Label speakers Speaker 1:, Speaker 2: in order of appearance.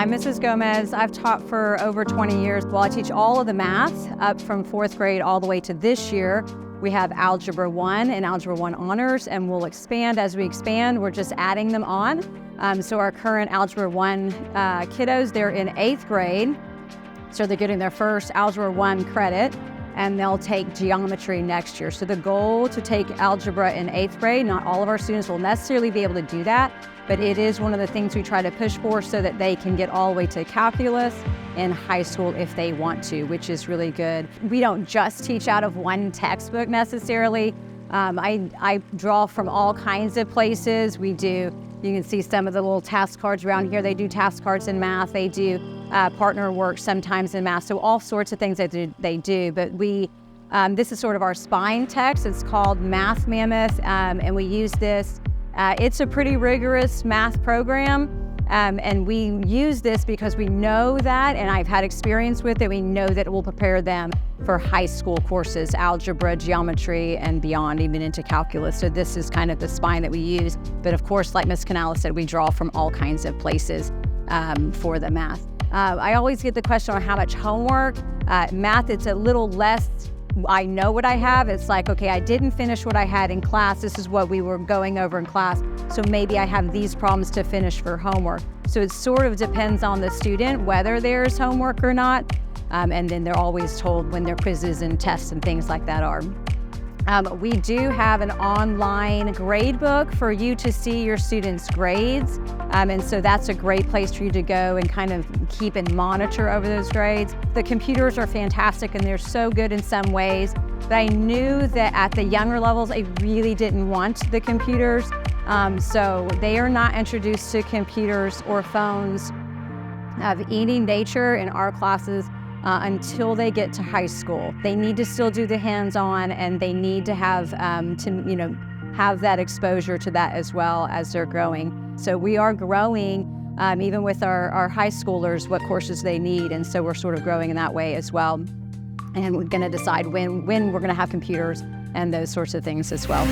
Speaker 1: I'm Mrs. Gomez. I've taught for over 20 years. Well, I teach all of the math up from 4th grade all the way to this year. We have Algebra 1 and Algebra 1 Honors, and we'll expand as we expand. We're just adding them on. So our current Algebra 1 kiddos, they're in 8th grade. So they're getting their first Algebra 1 credit, and they'll take geometry next year. So the goal to take algebra in 8th grade, not all of our students will necessarily be able to do that, but it is one of the things we try to push for so that they can get all the way to calculus in high school if they want to, which is really good. We don't just teach out of one textbook necessarily. I draw from all kinds of places. We do, you can see some of the little task cards around here. They do task cards in math. They do partner work sometimes in math. So all sorts of things they do. But this is sort of our spine text. It's called Math Mammoth, and we use this. It's a pretty rigorous math program, and we use this because we know that, and I've had experience with it, we know that it will prepare them for high school courses, algebra, geometry, and beyond, even into calculus. So this is kind of the spine that we use. But of course, like Ms. Canales said, we draw from all kinds of places for the math. I always get the question on how much homework. Math, it's a little less, I know what I have. It's like, okay, I didn't finish what I had in class. This is what we were going over in class. So maybe I have these problems to finish for homework. So it sort of depends on the student, whether there's homework or not. And then they're always told when their quizzes and tests and things like that are. We do have an online grade book for you to see your students' grades. And so that's a great place for you to go and kind of keep and monitor over those grades. The computers are fantastic and they're so good in some ways, but I knew that at the younger levels, I really didn't want the computers. So they are not introduced to computers or phones of any nature in our classes until they get to high school. They need to still do the hands-on, and they need to have have that exposure to that as well as they're growing. So we are growing, even with our high schoolers, what courses they need, and so we're sort of growing in that way as well. And we're going to decide when we're going to have computers and those sorts of things as well.